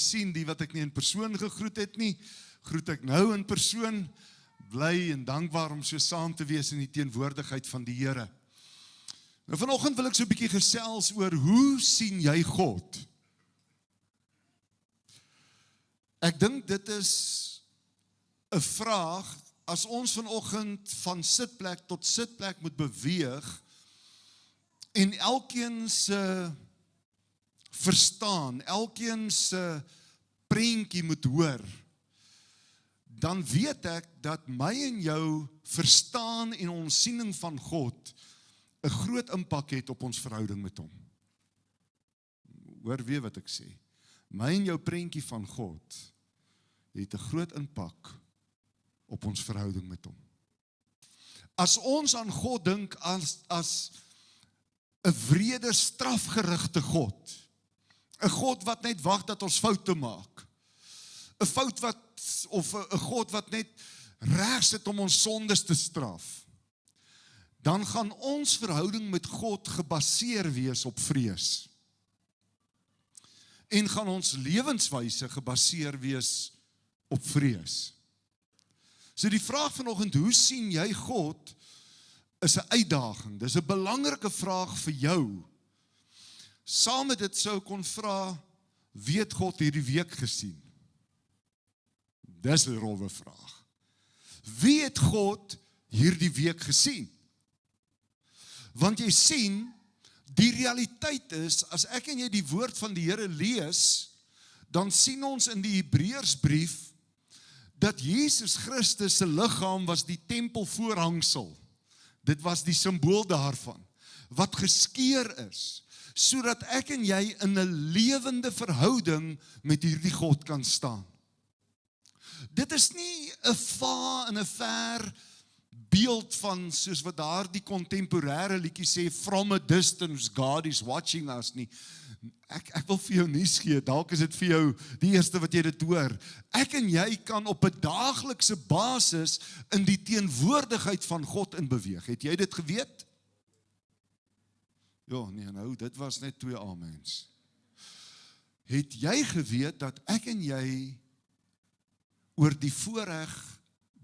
sien, die wat ek nie in persoon gegroet het nie, groet ek nou in persoon, bly en dankbaar om so saam te wees in die teenwoordigheid van die Here. Nou vanoggend wil ek so 'n bietjie gesels oor hoe sien jy God? Ek dink dit is 'n vraag, as ons vanoggend van sitplek tot sitplek moet beweeg, en elkeen se verstaan, elkeen se prentjie moet hoor, dan weet ek dat my en jou verstaan en ons siening van God 'n groot impak het op ons verhouding met hom. Hoor weer wat ek sê. My en jou prentjie van God het 'n groot impak op ons verhouding met hom. As ons aan God dink as 'n wrede, strafgerigte God, 'n God wat net wag dat ons foute maak, 'n God wat net reg sit om ons sondes te straf, dan gaan ons verhouding met God gebaseer wees op vrees. En gaan ons lewenswyse gebaseer wees op vrees. So die vraag vanoggend, hoe sien jy God, is 'n uitdaging. Dis 'n belangrike vraag vir jou. Saam met dit sou kon vra, weet God hierdie week gesien? Dis 'n rowwe vraag. Wie het God hierdie week gesien? Want jy sien, die realiteit is, as ek en jy die woord van die Here lees, dan sien ons in die Hebreërsbrief, dat Jesus Christus se liggaam was die tempelvoorhangsel. Dit was die simbool daarvan, wat geskeur is, sodat ek en jy in 'n lewende verhouding met hierdie God kan staan. Dit is nie 'n ver beeld van, soos wat daar die kontemporêre liedjie sê, from a distance, God is watching us nie. Ek wil vir jou nuus gee, dalk is dit vir jou die eerste wat jy dit hoor. Ek en jy kan op 'n daaglikse basis in die teenwoordigheid van God inbeweeg. Het jy dit geweet? Ja, nee, nou, dit was net 2 amens. Het jy geweet dat ek en jy oor die voorreg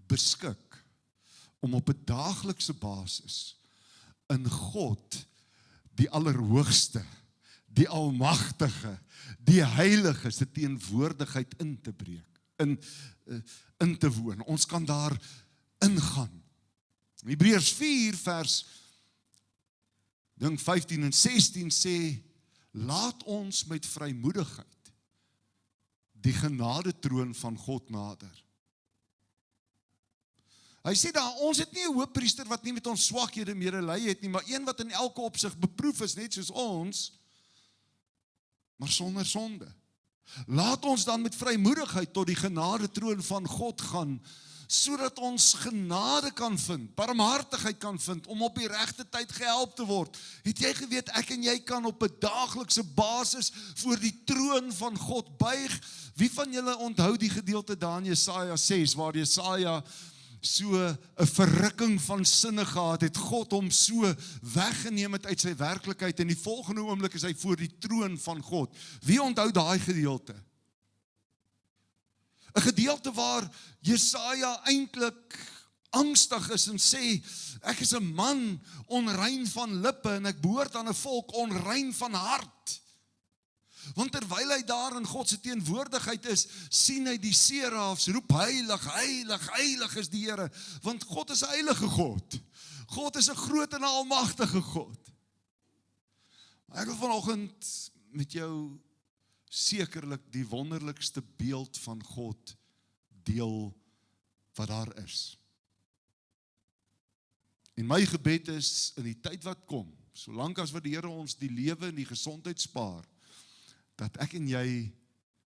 beskik om op 'n daaglikse basis in God, die Allerhoogste, die Almagtige, die Heilige se teenwoordigheid in te breek, in te woon. Ons kan daar ingaan. Hebreërs 4 vers 15 en 16 sê, laat ons met vrymoedigheid die genadetroon van God nader. Hy sê daar, ons het nie 'n hoëpriester wat nie met ons swakhede medelee het nie, maar een wat in elke opsig beproef is, net soos ons, maar sonder sonde. Laat ons dan met vrymoedigheid tot die genadetroon van God gaan, sodat ons genade kan vind, barmhartigheid kan vind, om op die regte tyd gehelp te word. Het jy geweet, ek en jy kan op 'n daaglikse basis voor die troon van God buig? Wie van julle onthou die gedeelte daar in Jesaja 6, waar Jesaja so 'n verrukking van sinne gehad het, God hom so weggeneem het uit sy werklikheid, en die volgende oomblik is hy voor die troon van God. Wie onthou daai gedeelte? 'n gedeelte waar Jesaja eintlik angstig is en sê, ek is 'n man onrein van lippe en ek behoort aan 'n volk onrein van hart. Want terwyl hy daar in God se teenwoordigheid is, sien hy die serafs roep, heilig, heilig, heilig is die Here, want God is 'n heilige God. God is 'n groot en 'n almagtige God. Ek wil vanoggend met jou sekerlik die wonderlikste beeld van God deel wat daar is. En my gebed is, in die tyd wat kom, solank as wat die Here ons die lewe en die gesondheid spaar, dat ek en jy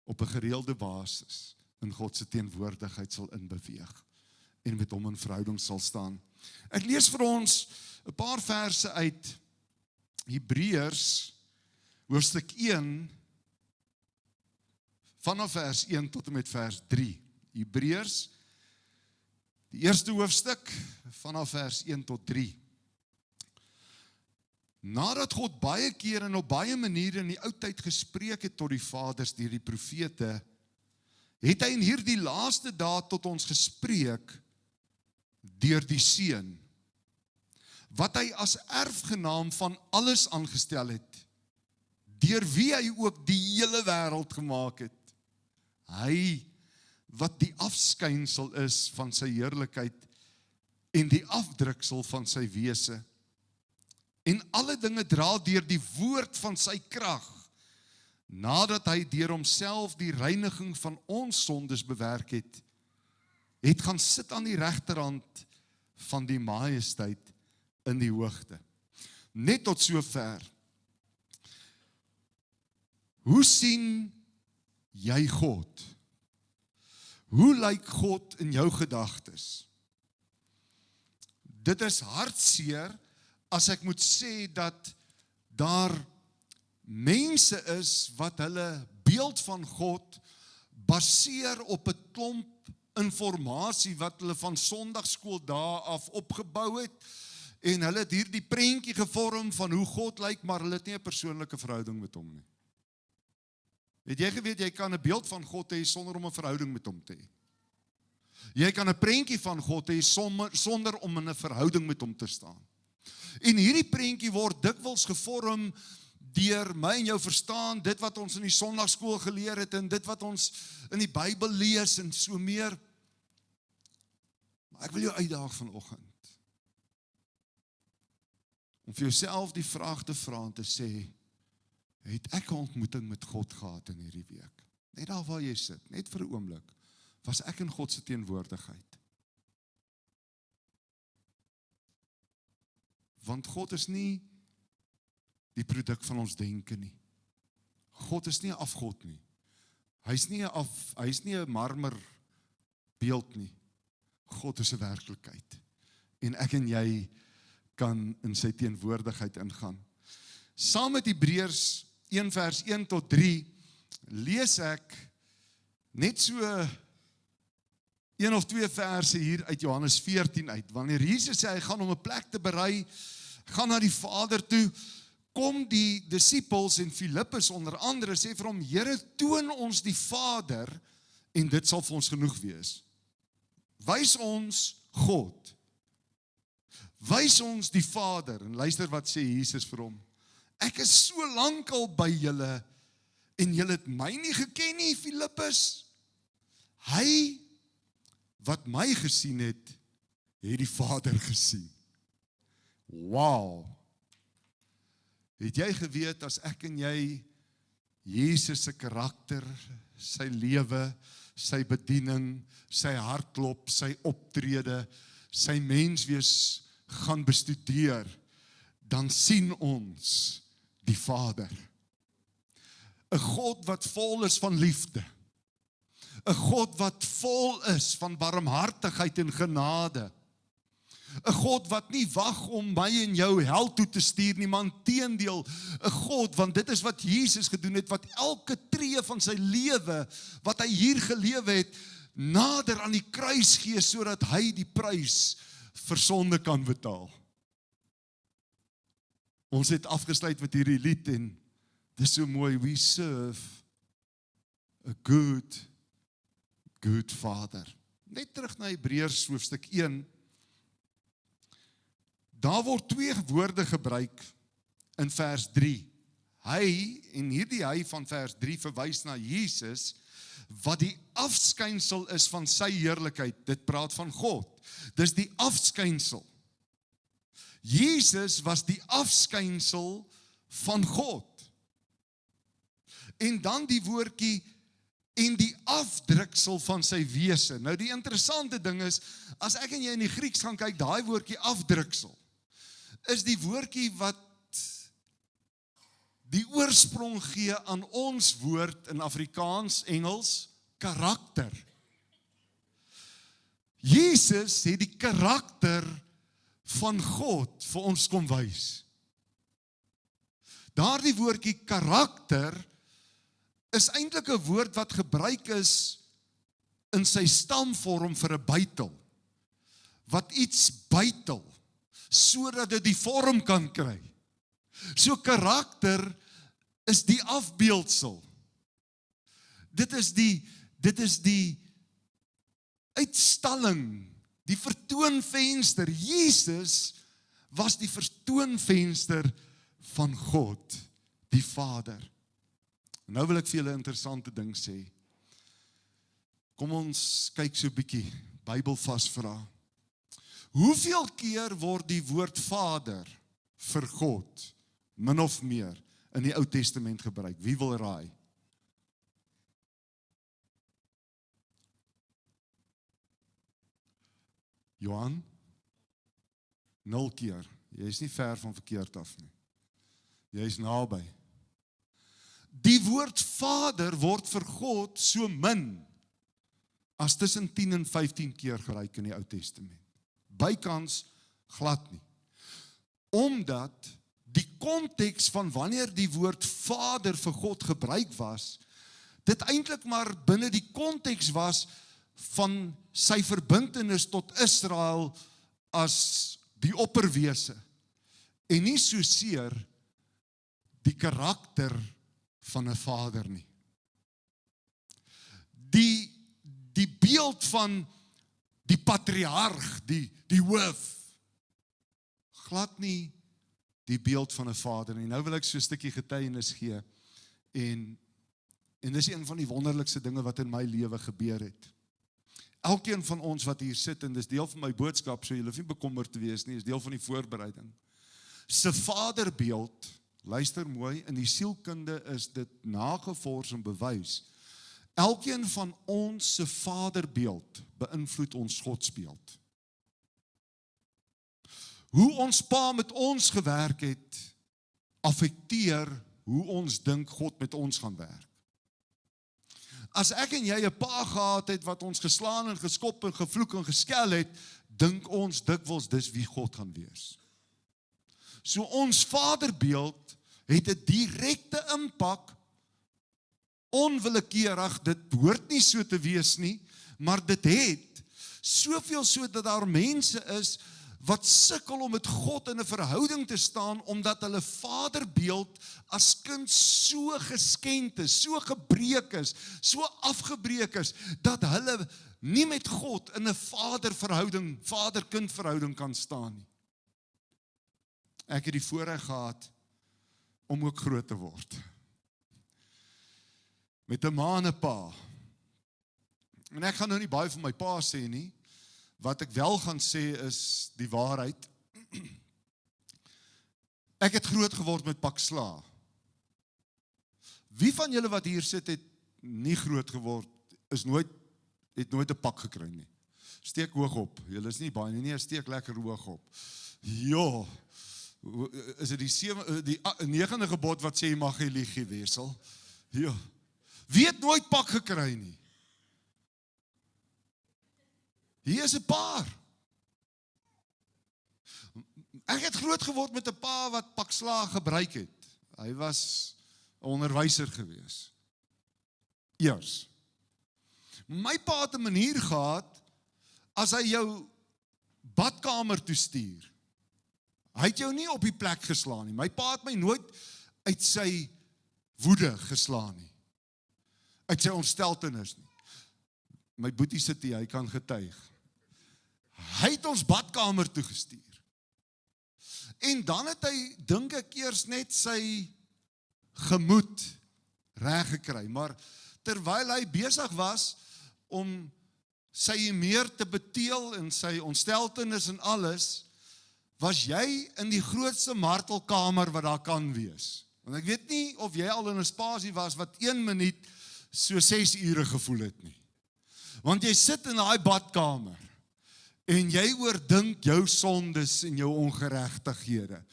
op 'n gereelde basis in God se teenwoordigheid sal inbeweeg en met hom in verhouding sal staan. Ek lees vir ons 'n paar verse uit Hebreërs hoofstuk 1 vanaf vers 1 tot en met vers 3. Hebreërs, die eerste hoofstuk vanaf vers 1 tot 3. Nadat God baie keer en op baie maniere in die ou tyd gespreek het tot die vaders deur die profete, het hy in hierdie laaste dae tot ons gespreek deur die Seun, wat hy as erfgenaam van alles aangestel het, deur wie hy ook die hele wêreld gemaak het. Hy wat die afskynsel is van sy heerlikheid en die afdruksel van sy wese. En alle dinge dra deur die woord van sy krag, nadat hy deur homself die reiniging van ons sondes bewerk het, het gaan sit aan die regterhand van die majesteit in die hoogte. Net tot sover. Hoe sien jy God? Hoe lyk God in jou gedagtes? Dit is hartseer as ek moet sê dat daar mense is wat hulle beeld van God baseer op 'n klomp informasie wat hulle van Sondagskool dae af opgebou het en hulle het hierdie prentjie gevorm van hoe God lyk, maar hulle het nie 'n persoonlike verhouding met hom nie. Het jy geweet, jy kan 'n beeld van God hê sonder om 'n verhouding met hom te hê? Jy kan 'n prentjie van God hê sonder om in 'n verhouding met hom te staan. En hierdie prentjie word dikwels gevorm deur my en jou verstaan, dit wat ons in die Sondagskool geleer het en dit wat ons in die Bybel lees en so meer. Maar ek wil jou uitdaag vanoggend om vir jouself die vraag te vra en te sê, het ek 'n ontmoeting met God gehad in hierdie week? Net daar waar jy sit, net vir 'n oomblik, was ek in God se teenwoordigheid? Want God is nie die produk van ons denke nie. God is nie 'n afgod nie. Hy is nie 'n marmer beeld nie. God is 'n werklikheid. En ek en jy kan in sy teenwoordigheid ingaan. Saam met Hebreërs 1 vers 1 tot 3 lees ek net so 1 of 2 verse hier uit Johannes 14 uit. Wanneer Jesus sê hy gaan om 'n plek te berei, gaan na die Vader toe, kom die disippels en Filippus onder andere sê vir hom, Here, toon ons die Vader en dit sal vir ons genoeg wees. Wys ons God. Wys ons die Vader. En luister wat sê Jesus vir hom. Ek is so lank al by julle en julle het my nie geken nie, Filippus. Hy wat my gesien het die Vader gesien. Wow! Het jy geweet as ek en jy Jesus se karakter, sy lewe, sy bediening, sy hartklop, sy optrede, sy menswees gaan bestudeer, dan sien ons die Vader. 'n God wat vol is van liefde. 'n God wat vol is van barmhartigheid en genade. 'n God wat nie wag om my en jou hel toe te stuur nie, maar inteendeel, 'n God, want dit is wat Jesus gedoen het, wat elke tree van sy lewe, wat hy hier gelewe het, nader aan die kruis gee, sodat hy die prys vir sonde kan betaal. Ons het afgesluit met hierdie lied en dis so mooi, we serve a good Father. Net terug na Hebreërs hoofstuk 1, daar word 2 woorde gebruik in vers 3. Hy, en hierdie hy van vers 3 verwys na Jesus, wat die afskynsel is van sy heerlikheid. Dit praat van God. Dis die afskynsel. Jesus was die afskynsel van God. En dan die woordjie en die afdruksel van sy wese. Nou die interessante ding is, as ek en jy in die Grieks gaan kyk, daai woordjie afdruksel, is die woordjie wat die oorsprong gee aan ons woord in Afrikaans, Engels, karakter. Jesus het die karakter van God vir ons kom wys. Daardie woordjie karakter is eintlik 'n woord wat gebruik is in sy stamvorm vir 'n bytel, wat iets bytel, sodat dit die vorm kan kry. So karakter is die afbeeldsel. Dit is die uitstalling, die vertoonvenster. Jesus was die vertoonvenster van God, die Vader. Nou wil ek vir julle 'n interessante ding sê. Kom ons kyk so 'n bietjie, Bybel vasvra. Hoeveel keer word die woord Vader vir God, min of meer, in die Ou Testament gebruik? Wie wil raai? Johan? 0 keer. Jy is nie ver van verkeerd af nie. Jy is naby. Die woord Vader word vir God so min as tussen 10 en 15 keer gebruik in die Ou Testament. Bykans glad nie. Omdat die konteks van wanneer die woord Vader vir God gebruik was, dit eintlik maar binne die konteks was van sy verbintenis tot Israel as die opperwese en nie soseer die karakter van 'n vader nie. Die beeld van die patriarg, die hoof, glad nie die beeld van 'n vader nie. Nou wil ek so 'n stukkie getuienis gee en dis een van die wonderlikste dinge wat in my lewe gebeur het. Elkeen van ons wat hier sit, en dis deel van my boodskap, so julle hoef nie bekommerd te wees nie, is deel van die voorbereiding. Se vaderbeeld, luister mooi, in die sielkunde is dit nagevors en bewys. Elkeen van ons se vaderbeeld beïnvloed ons godsbeeld. Hoe ons pa met ons gewerk het, affekteer hoe ons dink God met ons gaan werk. As ek en jy 'n pa gehad het wat ons geslaan en geskop en gevloek en geskel het, dink ons dikwels dis wie God gaan wees. So ons vaderbeeld het 'n direkte impak, onwillekeurig, dit behoort nie so te wees nie, maar dit het soveel so dat daar mense is wat sukkel om met God in 'n verhouding te staan, omdat hulle vaderbeeld as kind so geskend is, so gebreek is, so afgebreek is, dat hulle nie met God in 'n vaderverhouding, vader-kind verhouding kan staan nie. Ek het die voorreg gehad om ook groot te word. Met 'n ma en 'n pa. En ek gaan nou nie baie van my pa sê nie. Wat ek wel gaan sê is die waarheid. Ek het groot geword met pak sla. Wie van julle wat hier sit het nie groot geword, het nooit 'n pak gekry nie? Steek hoog op. Julle is nie baie nie, steek lekker hoog op. Ja. Is dit die 9de gebod wat sê jy mag nie lieg nie, Wessel? Ja. Wie het nooit pak gekry nie? Hier is 'n paar. Ek het groot geword met 'n pa wat pak slaag gebruik het. Hy was 'n onderwyser gewees. Eers. My pa het 'n manier gehad, as hy jou badkamer toe stuur, hy het jou nie op die plek geslaan nie. My pa het my nooit uit sy woede geslaan nie. Uit sy ontsteltenis nie. My boetie sit hier, hy kan getuig. Hy het ons badkamer toe gestuur. En dan het hy, dink ek, eers net sy gemoed reg gekry. Maar terwyl hy besig was om sy meer te beteel en sy ontsteltenis en alles, was jy in die grootste martelkamer wat daar kan wees. Want ek weet nie of jy al in 'n spasie was wat 1 minuut so 6 ure gevoel het nie. Want jy sit in daai badkamer en jy oordink jou sondes en jou ongeregtighede.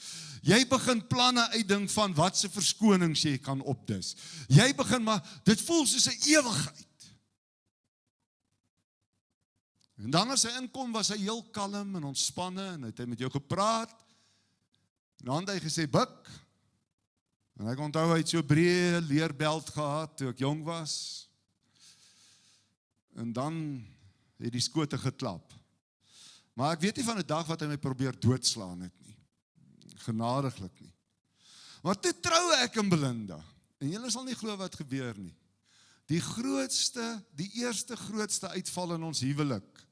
Jy begin planne uitdink van wat se verskonings jy kan opdis. Jy begin maar, dit voel soos 'n ewigheid. En dan as hy inkom, was hy heel kalm en ontspanne en het hy met jou gepraat. En dan het hy gesê, "Buk." En ek onthou hy het so 'n breë leerbelt gehad toe ek jong was. En dan het die skote geklap. Maar ek weet nie van 'n dag wat hy my probeer doodslaan het nie. Genadiglik nie. Maar toe trou ek en Belinda. En julle sal nie glo wat gebeur nie. Die eerste grootste uitval in ons huwelik,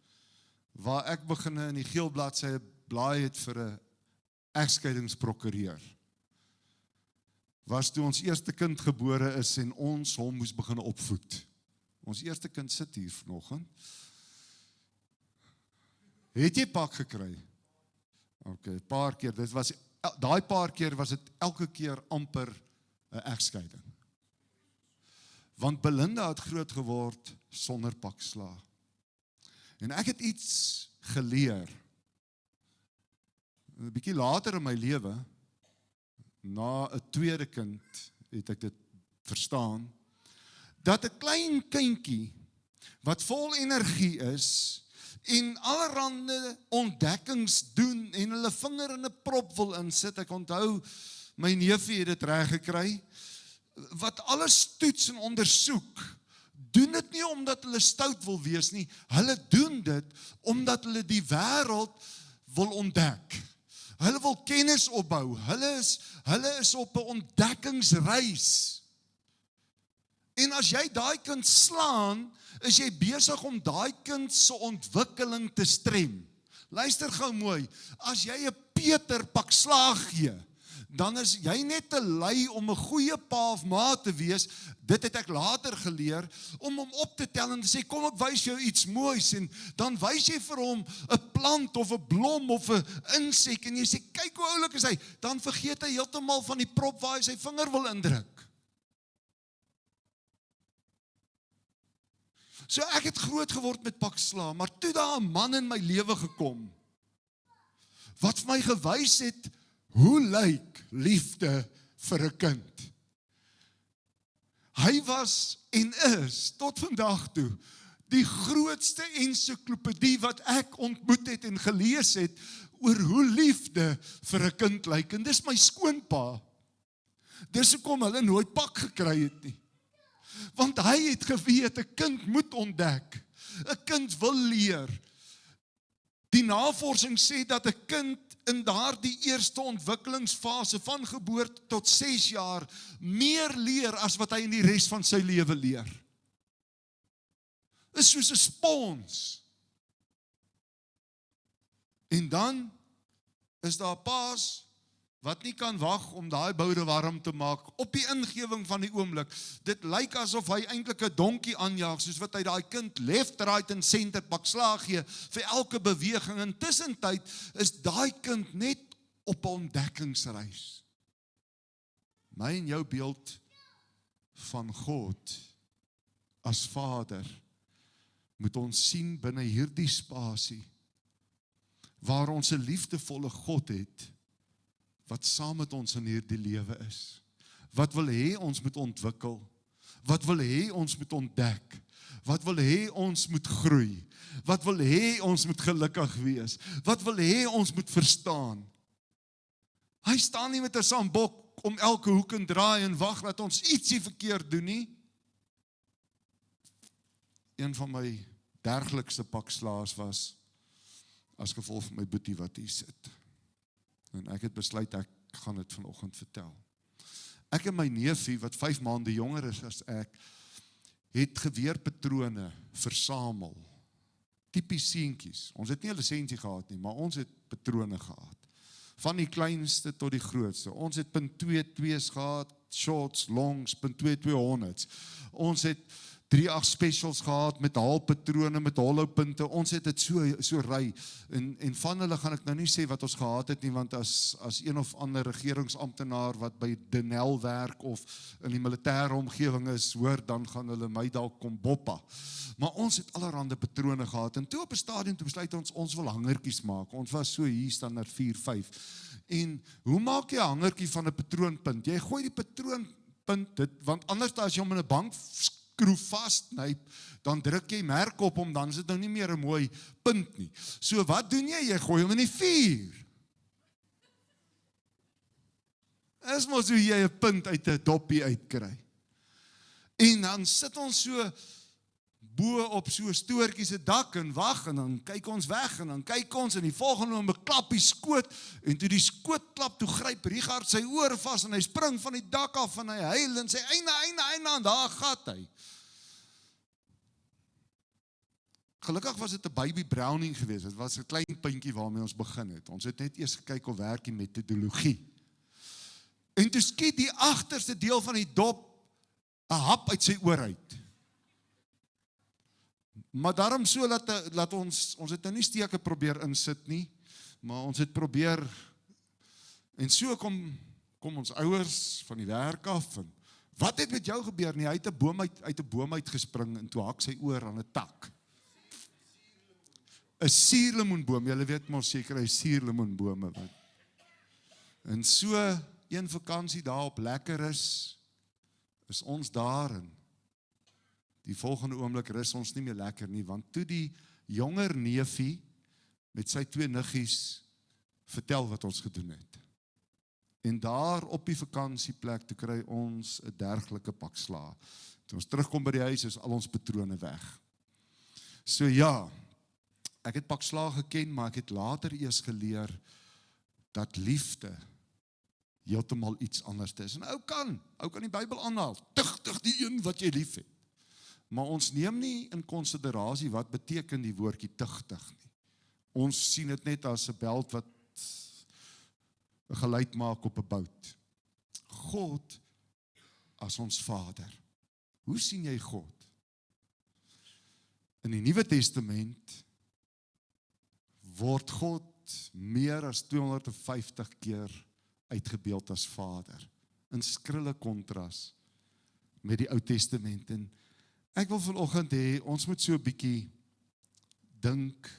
waar ek begin in die geel bladsye blaai het vir 'n egskeidingsprokureur, was toe ons eerste kind gebore is en ons hom moes begin opvoed. Ons eerste kind sit hier vanoggend. Het jy pak gekry? Ok, paar keer, daai paar keer was dit elke keer amper 'n egskeiding. Want Belinda het groot geword sonder pakslaag. En ek het iets geleer. 'n bietjie later in my lewe, na 'n tweede kind, het ek dit verstaan, dat 'n klein kindjie, wat vol energie is, en allerhande ontdekkings doen, en hulle vinger in 'n prop wil insit. Ek onthou, my neefie het dit reg gekry, wat alles toets en ondersoek, doen dit nie omdat hulle stout wil wees nie, hulle doen dit omdat hulle die wêreld wil ontdek. Hulle wil kennis opbou, hulle is op 'n ontdekkingsreis. En as jy daai kind slaan, is jy besig om daai kind se ontwikkeling te strem. Luister gou mooi, as jy 'n Peter pak slaag gee, dan is jy net te lui om 'n goeie pa of ma te wees. Dit het ek later geleer, om hom op te tel en te sê, kom ek wys jou iets moois, en dan wys jy vir hom 'n plant of 'n blom of 'n insek, en jy sê, kyk hoe oulik is hy, dan vergeet hy heeltemal van die prop waar hy sy vinger wil indruk. So ek het groot geword met pak slaag, maar toe daar 'n man in my lewe gekom, wat vir my gewys het, hoe lyk liefde vir 'n kind? Hy was en is, tot vandag toe, die grootste ensiklopedie wat ek ontmoet het en gelees het, oor hoe liefde vir 'n kind lyk, en dis my skoonpa. Dis hoekom hulle nooit pak gekry het nie. Want hy het geweet, 'n kind moet ontdek, 'n kind wil leer. Die navorsing sê dat 'n kind in daardie eerste ontwikkelingsfase van geboorte tot 6 jaar meer leer as wat hy in die res van sy lewe leer. Is soos 'n spons. En dan is daar paas wat nie kan wag om daai boude warm te maak op die ingewing van die oomblik. Dit lyk asof hy eintlik 'n donkie aanjaag, soos wat hy daai kind left, right en center pak slaag gee vir elke beweging. Intussen tyd is daai kind net op 'n ontdekkingsreis. My en jou beeld van God as Vader moet ons sien binne hierdie spasie waar ons 'n liefdevolle God het, wat saam met ons in hierdie lewe is. Wat wil hê ons moet ontwikkel? Wat wil hê ons moet ontdek? Wat wil hê ons moet groei? Wat wil hê ons moet gelukkig wees? Wat wil hê ons moet verstaan? Hy staan nie met 'n sambok om elke hoek en draai en wag dat ons ietsie verkeerd doen nie. Een van my dergelikste pakslaas was as gevolg van my boetie wat hier sit. En ek het besluit, ek gaan dit vanoggend vertel. Ek en my neefie, wat 5 maande jonger is as ek, het geweerpatrone versamel. Tipies seentjies. Ons het nie 'n lisensie gehad nie, maar ons het patrone gehad. Van die kleinste tot die grootste. Ons het .22's gehad, shorts, longs, .2200's. Ons het 3.8 specials gehad met haalpatrone, met hollowpunte. Ons het dit so ry. En van hulle gaan ek nou nie sê wat ons gehad het nie, want as een of ander regeringsamptenaar wat by Denel werk of in die militêre omgewing is, hoor, dan gaan hulle my dalk kom boppa. Maar ons het allerhande patrone gehad. En toe op 'n stadium toe besluit ons wil hangertjies maak. Ons was so hier standaard 4, 5. En hoe maak jy 'n hangertjie van 'n patroonpunt? Jy gooi die patroonpunt, want anders as jy hom in 'n bank skroef vastknyp, dan druk jy merk op hom, dan is dit nou nie meer 'n mooi punt nie. So wat doen jy? Jy gooi hom in die vuur. Is mos hoe jy 'n punt uit 'n doppie uitkry. En dan sit ons so bo op so 'n stoortjie se dak en wag en dan kyk ons weg en dan kyk ons en die volgende oomblik klap die skoot en toe die skoot klap, toe gryp Richard sy oor vas en hy spring van die dak af en hy huil en sê einde en daar gat hy. Gelukkig was dit 'n baby browning geweest. Dit was 'n klein puntjie waarmee ons begin het. Ons het net eers gekyk of werk die metodologie. En toe skiet die agterste deel van die dop 'n hap uit sy oor uit. Maar daarom so laat ons het nou nie steke probeer insit nie, maar ons het probeer, en so kom ons ouers van die werk af, en wat het met jou gebeur nie? Hy het 'n boom uitgespring, en toe hak sy oor aan 'n tak. 'n suurlemoenboom, julle weet mos seker, hy suurlemoenbome. En so, een vakansie daar op Lekkeris, is ons daar, en die volgende oomblik rus ons nie meer lekker nie, want toe die jonger neefie met sy 2 niggies vertel wat ons gedoen het. En daar op die vakansieplek, toe kry ons 'n dergelike pak slaag. Toe ons terugkom by die huis, is al ons patrone weg. So ja, ek het pak slaag geken, maar ek het later eers geleer dat liefde heeltemal iets anders is. En ou kan die Bybel aanhaal, tugtig die een wat jy lief het. Maar ons neem nie in konsiderasie wat beteken die woordjie tugtig nie. Ons sien dit net as 'n beld wat 'n geluid maak op 'n bout. God as ons Vader. Hoe sien jy God? In die Nuwe Testament word God meer as 250 keer uitgebeeld as Vader. In skrille kontras met die Ou Testament. En ek wil vanoggend hê, ons moet so 'n bietjie dink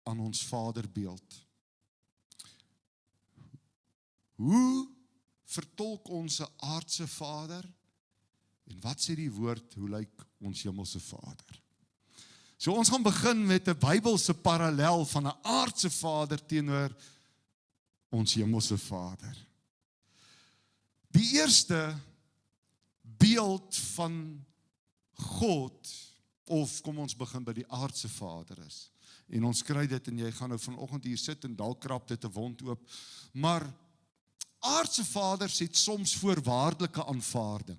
aan ons Vaderbeeld. Hoe vertolk ons 'n aardse Vader? En wat sê die woord, hoe lyk ons hemelse Vader? So ons gaan begin met 'n Bybelse parallel van 'n aardse Vader teenoor ons hemelse Vader. Die eerste beeld van God, of kom ons begin by die aardse Vader is. En ons kry dit en jy gaan nou vanoggend hier sit en dalk krap dit 'n wond oop. Maar aardse vaders het soms voorwaardelike aanvaarding.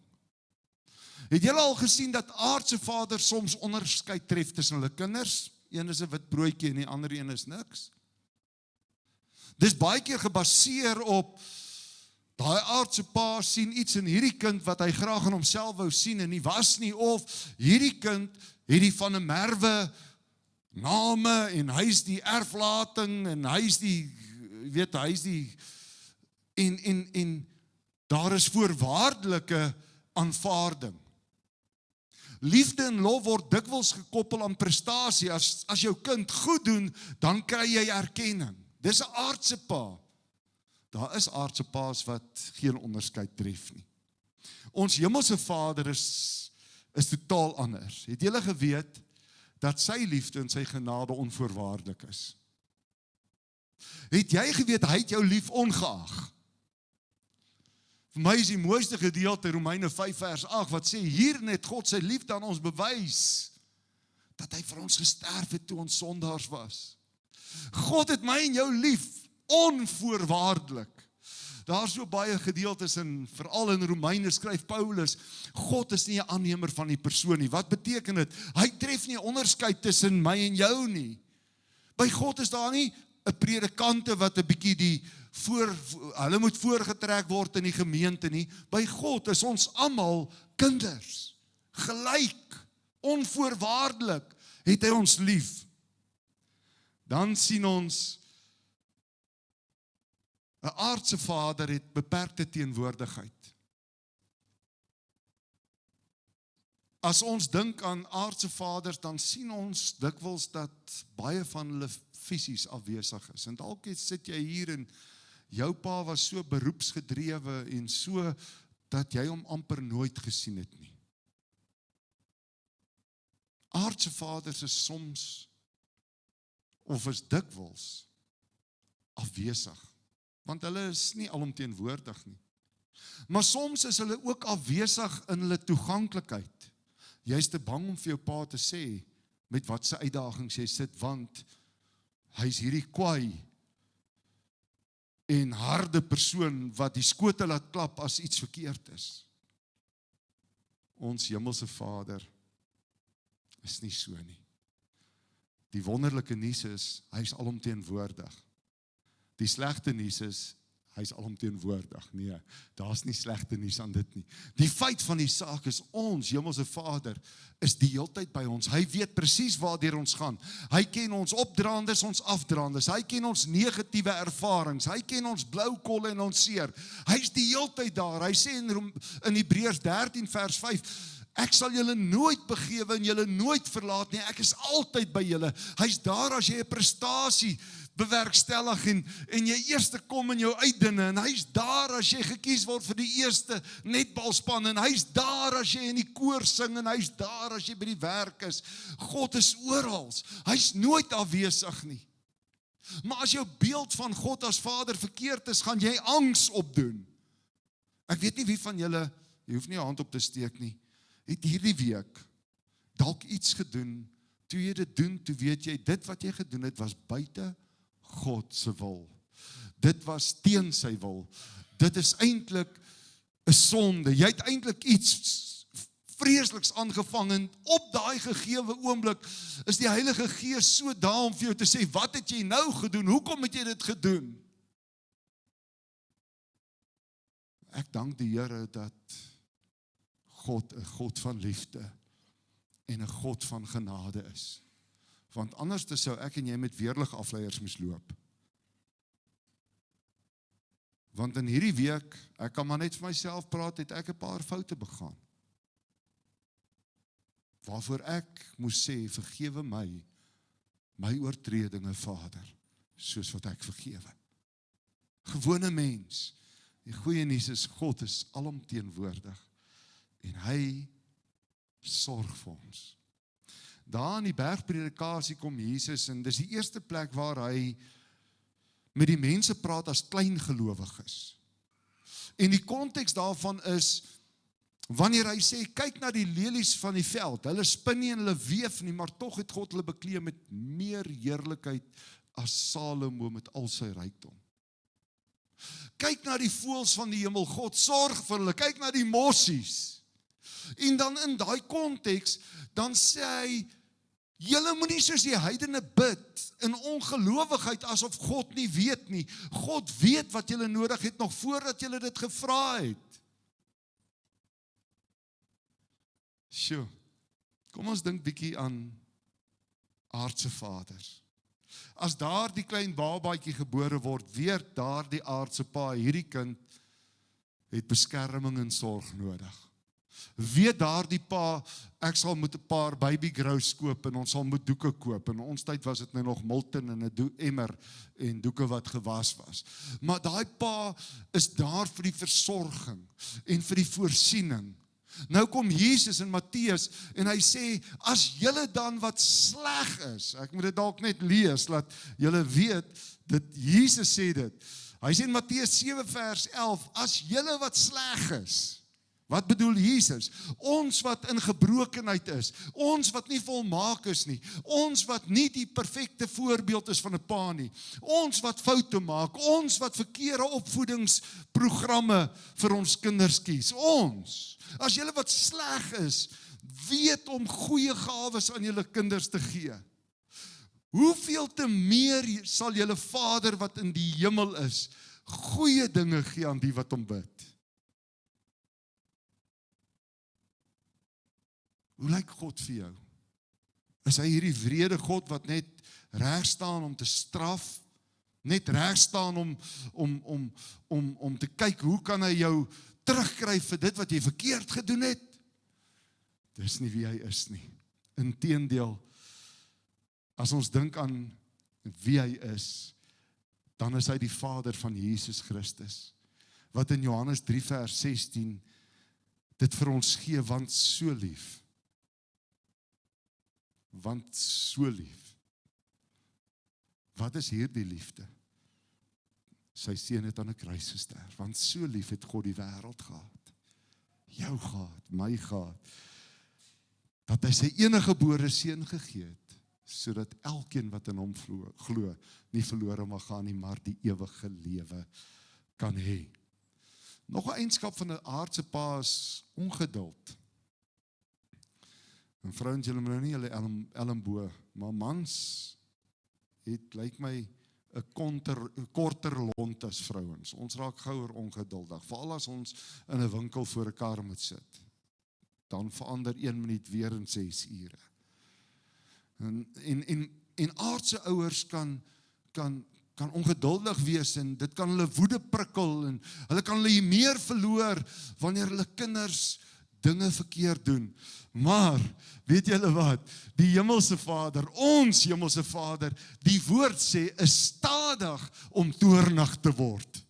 Het julle al gesien dat aardse vaders soms onderskeid tref tussen hulle kinders? Een is 'n wit broodjie en die ander een is niks. Dis baie keer gebaseer op daai aardse pa sien iets in hierdie kind wat hy graag in homself wou sien en nie was nie, of hierdie kind het die van 'n merwe name en hy's die erflating en hy's die en daar is voorwaardelike aanvaarding. Liefde en lof word dikwels gekoppel aan prestasie. As jou kind goed doen, dan kry jy erkenning. Dis 'n aardse pa. Daar is aardse paas wat geen onderskeid tref nie. Ons hemelse Vader is totaal anders. Het julle geweet dat sy liefde en sy genade onvoorwaardelik is? Het jy geweet hy het jou lief ongeag? Vir my is die mooiste gedeelte Romeine 5 vers 8 wat sê hier net God sy liefde aan ons bewys dat hy vir ons gesterf het toe ons sondaars was. God het my en jou lief onvoorwaardelik. Daar is so baie gedeeltes en veral in Romeine skryf Paulus, God is nie 'n aannemer van die persoon nie. Wat beteken dit? Hy tref nie 'n onderskeid tussen my en jou nie. By God is daar nie 'n predikante wat 'n bietjie hulle moet voorgetrek word in die gemeente nie. By God is ons almal kinders, gelyk, onvoorwaardelik het hy ons lief. Dan sien ons 'n aardse vader het beperkte teenwoordigheid. As ons dink aan aardse vaders, dan sien ons dikwels dat baie van hulle fisies afwesig is. En dalk sit jy hier en jou pa was so beroepsgedrewe en so dat jy hom amper nooit gesien het nie. Aardse vaders is soms of is dikwels afwesig, want hulle is nie alomteenwoordig nie. Maar soms is hulle ook afwesig in hulle toeganklikheid. Jy is te bang om vir jou pa te sê, met wat se uitdagings jy sit, want hy is hierdie kwaai en harde persoon wat die skote laat klap as iets verkeerd is. Ons hemelse Vader is nie so nie. Die wonderlike nuus is, hy is alomteenwoordig. Die slegte nuus is, hy is alomteenwoordig. Nee, daar is nie slegte nuus aan dit nie. Die feit van die saak is, ons hemelse Vader is die heeltyd by ons. Hy weet presies waartoe ons gaan. Hy ken ons opdraandes, ons afdraandes. Hy ken ons negatiewe ervarings. Hy ken ons blou kolle en ons seer. Hy is die heeltyd daar. Hy sê in Hebreërs 13 vers 5, ek sal julle nooit begewe en julle nooit verlaat nie. Ek is altyd by julle. Hy's daar as jy 'n prestasie bewerkstellig en jy eerste kom in jou uitdinne, en hy's daar as jy gekies word vir die eerste netbalspan, en hy's daar as jy in die koor sing, en hy's daar as jy by die werk is. God is oral. Hy's nooit afwesig nie. Maar as jou beeld van God as Vader verkeerd is, gaan jy angs opdoen. Ek weet nie wie van julle, jy hoef nie 'n hand op te steek nie, het hierdie week dalk iets gedoen, toe jy dit doen, toe weet jy, dit wat jy gedoen het, was buite God se wil. Dit was teen sy wil. Dit is eintlik 'n sonde. Jy het eintlik iets vreesliks aangevang, en op daai gegewe oomblik is die Heilige Gees so daar om vir jou te sê, wat het jy nou gedoen? Hoekom het jy dit gedoen? Ek dank die Here dat God 'n God van liefde en 'n God van genade is. Want anders sou ek en jy met weerlig afleiers moes loop. Want in hierdie week, ek kan maar net vir myself praat, het ek 'n paar foute begaan. Waarvoor ek moes sê, vergewe my oortredinge, Vader, soos wat ek vergewe. Gewone mens. Die goeie nuus is, God is alomteenwoordig. En hy sorg vir ons. Daar in die bergpredikasie kom Jesus, en dis die eerste plek waar hy met die mense praat as kleingelowiges. En die konteks daarvan is, wanneer hy sê, kyk na die lelies van die veld, hulle spin nie en hulle weef nie, maar tog het God hulle bekleed met meer heerlikheid as Salomo met al sy rykdom. Kyk na die voëls van die hemel, God sorg vir hulle, kyk na die mossies. En dan in daai konteks, dan sê hy, julle moenie soos die heidene bid in ongelowigheid asof God nie weet nie. God weet wat julle nodig het nog voordat julle dit gevra het. Sjoe, kom ons dink bietjie aan aardse vaders. As daar die klein babaatjie gebore word, weet daar die aardse pa, hierdie kind het beskerming en sorg nodig. Weet daar die pa, ek sal moet 'n paar baby grows koop en ons sal moet doeke koop. In ons tyd was dit nou nog Milton en 'n emmer en doeke wat gewas was. Maar daai pa is daar vir die versorging en vir die voorsiening. Nou kom Jesus in Matteus en hy sê, as julle dan wat sleg is, ek moet dit dalk net lees, laat julle weet, Jesus sê dit. Hy sê in Matteus 7 vers 11, as julle wat sleg is, wat bedoel Jesus? Ons wat in gebrokenheid is, ons wat nie volmaak is nie, ons wat nie die perfekte voorbeeld is van 'n pa nie, ons wat foute maak, ons wat verkeerde opvoedingsprogramme vir ons kinders kies, ons, as julle wat sleg is, weet om goeie gawes aan julle kinders te gee. Hoeveel te meer sal julle Vader wat in die hemel is, goeie dinge gee aan die wat hom bid. Hoe lyk God vir jou? Is hy hierdie wrede God wat net reg staan om te straf, net reg staan om te kyk hoe kan hy jou terugkry vir dit wat jy verkeerd gedoen het? Dis nie wie hy is nie. Inteendeel, as ons dink aan wie hy is, dan is hy die Vader van Jesus Christus, wat in Johannes 3 vers 16 dit vir ons gee, want so lief. Want so lief. Wat is hierdie liefde? Sy seun het aan 'n kruis gesterf, want so lief het God die wêreld gehad. Jou gehad, my gehad. dat hy sy eniggebore seun gegee het, sodat elkeen wat in hom glo, nie verlore mag gaan nie, maar die ewige lewe kan hê. Nog 'n eienskap van 'n aardse pa is ongeduld. En vrouens, julle moet nou nie julle elmboog, maar mans het, lyk my, 'n korter lont as vrouens. Ons raak gouer ongeduldig, veral as ons in 'n winkel voor 'n kar moet sit. Dan verander 1 minuut weer in 6 ure. En aardse ouers kan ongeduldig wees en dit kan hulle woede prikkel en hulle kan hulle meer verloor wanneer hulle kinders dinge verkeerd doen. Maar, weet julle wat? Die hemelse Vader, ons hemelse Vader, die woord sê, is stadig om toornig te word.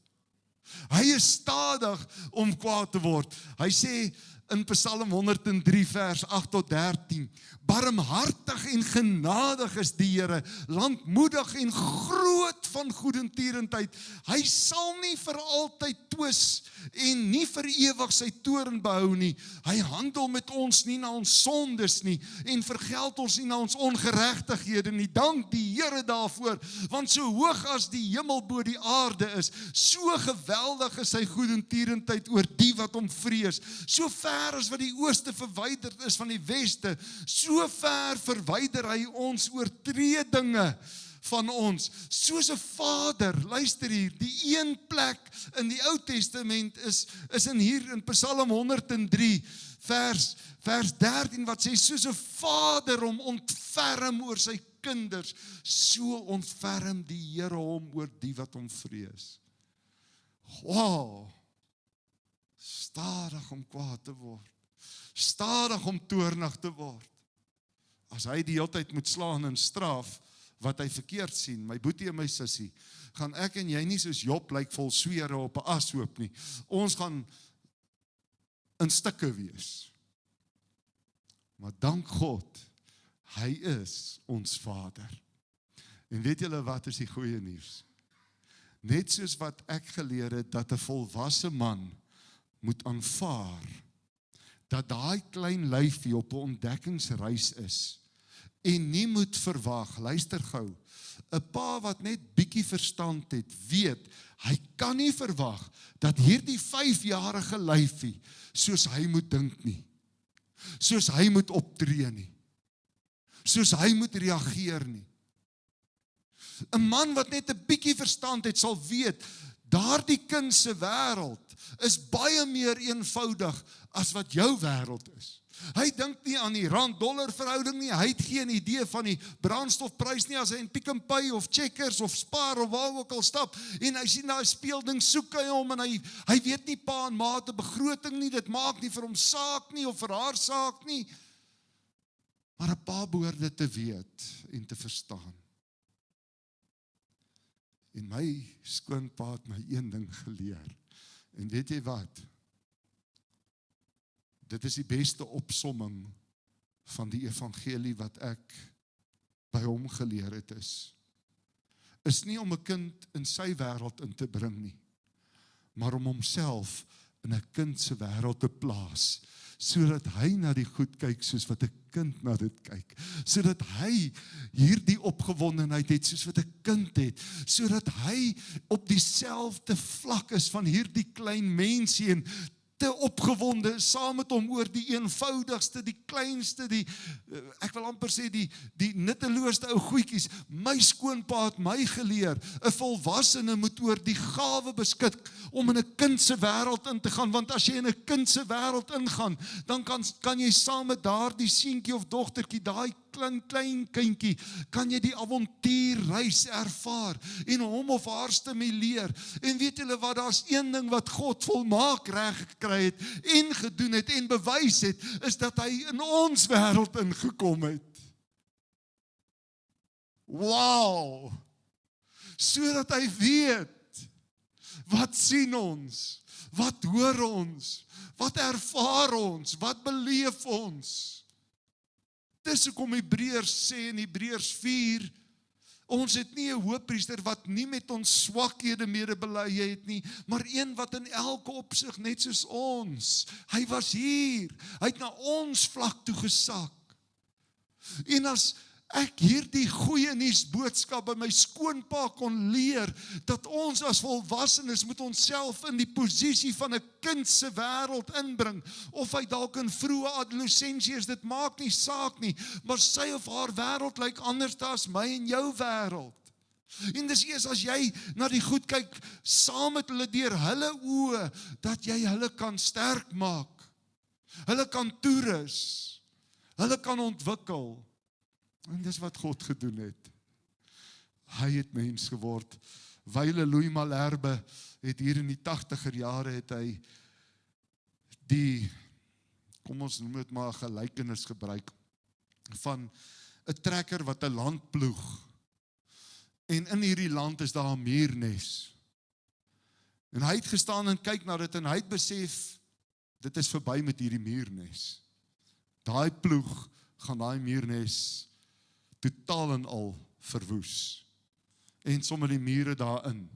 Hy is stadig om kwaad te word. Hy sê in Psalm 103 vers 8 tot 13, barmhartig en genadig is die Here, lankmoedig en groot van goedertierendheid. Hy sal nie vir altyd twis en nie vir ewig sy toorn behou nie. Hy handel met ons nie na ons sondes nie en vergeld ons nie na ons ongeregtighede nie. Dank die Here daarvoor, want so hoog as die hemel bo die aarde is, so geweldig is sy goedertierendheid oor die wat hom vrees. So ver as wat die ooste verwyderd is van die weste, so ver verwyder hy ons oortredinge van ons. Soos 'n vader, luister hier, die een plek in die Ou Testament is hier in Psalm 103 vers 13 wat sê, soos 'n vader hom ontferm oor sy kinders, so ontferm die Here hom oor die wat hom vrees. Wow! Stadig om kwaad te word. Stadig om toornig te word. As hy die hele tyd moet slaan en straf wat hy verkeerd sien, my boetie en my sussie, gaan ek en jy nie soos Job lyk vol swere op 'n ashoop nie. Ons gaan in stukke wees. Maar dank God, hy is ons Vader. En weet julle wat is die goeie nuus? Net soos wat ek geleer het, dat 'n volwasse man moet aanvaar, dat daai klein lyfie op 'n ontdekkingsreis is, en nie moet verwag, luister gou, 'n pa wat net bietjie verstand het, weet, hy kan nie verwag, dat hierdie 5-jarige lyfie, soos hy moet dink nie, soos hy moet optree nie, soos hy moet reageer nie. 'n man wat net 'n bietjie verstand het, sal weet, daardie kind se wêreld is baie meer eenvoudig as wat jou wêreld is. Hy dink nie aan die rand-dollar verhouding nie, hy het geen idee van die brandstofprys nie, as hy in Pick n Pay of Checkers of Spar of waar ook al stap, en hy sien daai speelding, soek hy hom, en hy weet nie pa en ma te begroting nie, dit maak nie vir hom saak nie, of vir haar saak nie, maar 'n pa behoort dit te weet, en te verstaan. En my skoonpa het my een ding geleer, en weet jy wat? Dit is die beste opsomming van die evangelie wat ek by hom geleer het is nie om 'n kind in sy wêreld in te bring nie, maar om homself in 'n kind se wêreld te plaas, sodat hy na die goed kyk soos wat 'n kind na dit kyk, sodat hy hierdie opgewondenheid het soos wat 'n kind het, sodat hy op dieselfde vlak is van hierdie klein mensie en te opgewonde saam met hom oor die eenvoudigste, die kleinste, ek wil amper sê die nutteloosste ou goedjies. My skoonpa het my geleer, 'n volwassene moet oor die gawe beskik om in 'n kind se wêreld in te gaan, want as jy in 'n kind se wêreld ingaan, dan kan jy saam met daardie seentjie of dogtertjie, daai klein kindjie, kan jy die avontuurreis ervaar en hom of haar stimuleer. En weet julle wat, daar's een ding wat God volmaak reg gekry het en gedoen het en bewys het, is dat hy in ons wêreld ingekom het. Wow! Sodat hy weet, wat sien ons, wat hoor ons, wat ervaar ons, wat beleef ons. Dis hoekom Hebreërs sê in Hebreërs 4, ons het nie 'n hoëpriester wat nie met ons swakhede medebely het nie, maar een wat in elke opsig net soos ons. Hy was hier, hy het na ons vlak toe gesak. En as ek hierdie goeie nuus boodskap by my skoonpa kon leer, dat ons as volwassenes moet onsself in die posisie van 'n kind se wêreld inbring, of hy dalk in vroeë adolessensie is, dit maak nie saak nie, maar sy of haar wêreld lyk anders as my en jou wêreld. En dis eers as jy na die goed kyk, saam met hulle deur hulle oë, dat jy hulle kan sterk maak, hulle kan toerus, hulle kan ontwikkel. En dis wat God gedoen het. Hy het mens geword. Wyle Louis Malherbe het hier in die 80er jare het hy die, kom ons noem dit maar 'n gelykenis gebruik, van 'n trekker wat 'n land ploeg. En in hierdie land is daar 'n muurnes. En hy het gestaan en kyk na dit en hy het besef, dit is verby met hierdie muurnes. Daai ploeg gaan daai muurnes totaal en al verwoes. En sommer die mure daarin.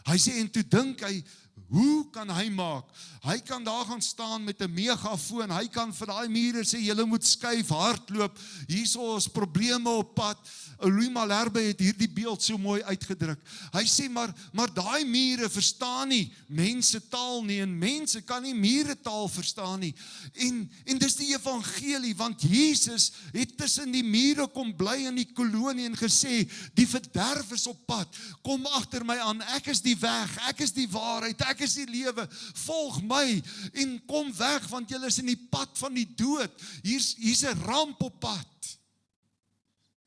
Hy sê, en toe dink hy, hoe kan hy maak? Hy kan daar gaan staan met 'n megafoon, hy kan vir daai mure sê, julle moet skuif, hardloop, hierso is probleme op pad. Louis Malherbe het hierdie beeld so mooi uitgedruk. Hy sê, maar daai mure verstaan nie mense taal nie, en mense kan nie mure taal verstaan nie. En dis die evangelie, want Jesus het tussen die mure kom bly in die kolonie en gesê, die verderf is op pad, kom agter my aan, ek is die weg, ek is die waarheid, ek is die lewe, volg my en kom weg, want julle is in die pad van die dood, hier's 'n ramp op pad.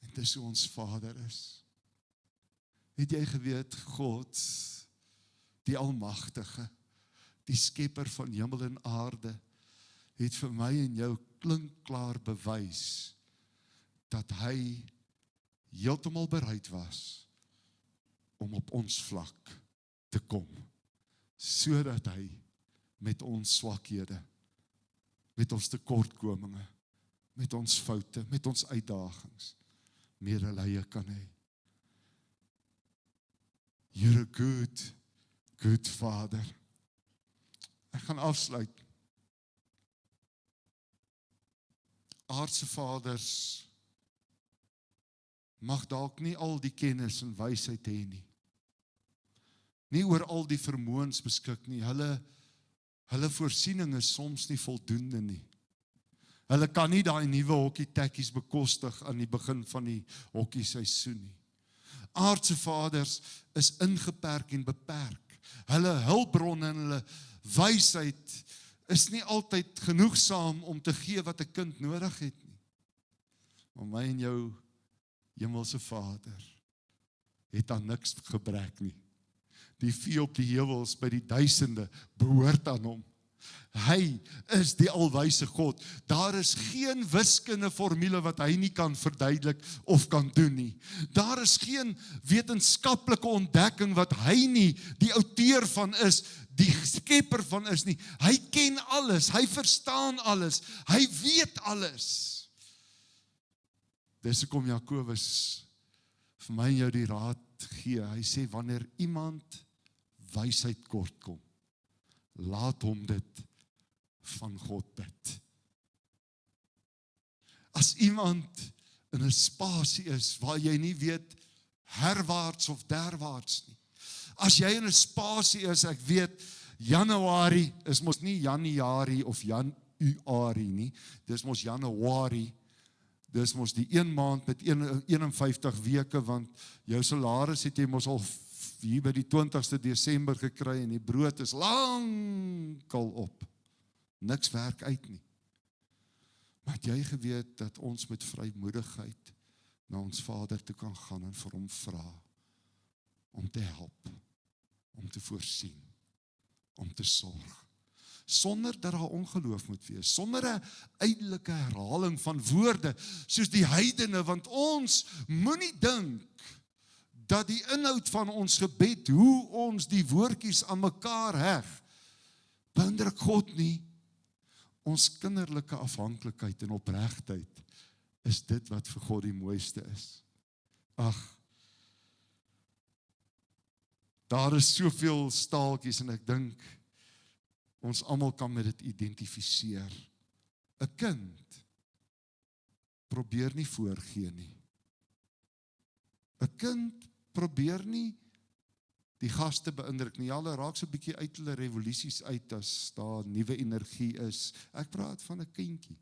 En dis hoe ons Vader is. Het jy geweet, God, die Almagtige, die skepper van hemel en aarde, het vir my en jou klinkklaar bewys, dat hy heeltemal bereid was, om op ons vlak te kom, sodat hy met ons swakhede, met ons tekortkominge, met ons foute, met ons uitdagings, medelee kan hê. You're a good Father. Ek gaan afsluit. Aardse vaders mag dalk nie al die kennis en wysheid hê nie. Nie oor al die vermoëns beskik nie. Hulle voorsiening is soms nie voldoende nie. Hulle kan nie daai nuwe hokkietekkies bekostig aan die begin van die hokkieseisoen nie. Aardse vaders is ingeperk en beperk. Hulle hulpbronne en hulle wysheid is nie altyd genoegsaam om te gee wat 'n kind nodig het nie. Maar my en jou hemelse Vader het aan niks gebrek nie. Die vee op die heuwels by die duisende behoort aan hom. Hy is die alwyse God. Daar is geen wiskundige formule wat hy nie kan verduidelik of kan doen nie. Daar is geen wetenskaplike ontdekking wat hy nie die outeur van is, die skepper van is nie. Hy ken alles, hy verstaan alles, hy weet alles. Dis hoekom Jakobus vir my en jou die raad gee. Hy sê, wanneer iemand wysheid kort kom, laat hom dit van God bid. As iemand in 'n spasie is waar jy nie weet herwaarts of derwaarts nie. As jy in 'n spasie is, ek weet Januarie is mos nie Januarie of Januarie nie. Dis mos Januarie. Dis mos die 1 maand met 51 weke, want jou salaris het jy mos al hier by die 20ste Desember gekry en die brood is lankal op. Niks werk uit nie. Maar het jy geweet dat ons met vrymoedigheid na ons Vader toe kan gaan en vir hom vra om te help, om te voorsien, om te sorg, sonder dat daar ongeloof moet wees, sonder 'n uiterlike herhaling van woorde soos die heidene, want ons moenie dink dat die inhoud van ons gebed, hoe ons die woordjies aan mekaar heg, beïndruk God nie. Ons kinderlike afhanklikheid en opregtheid is dit wat vir God die mooiste is. Ag, daar is soveel staaltjies en ek dink ons almal kan met dit identifiseer. 'n kind probeer nie voorgee nie. 'n Kind probeer nie die gaste beïndruk nie. Hulle raak so 'n bietjie uit hulle revolusies uit as daar nuwe energie is. Ek praat van 'n kindjie.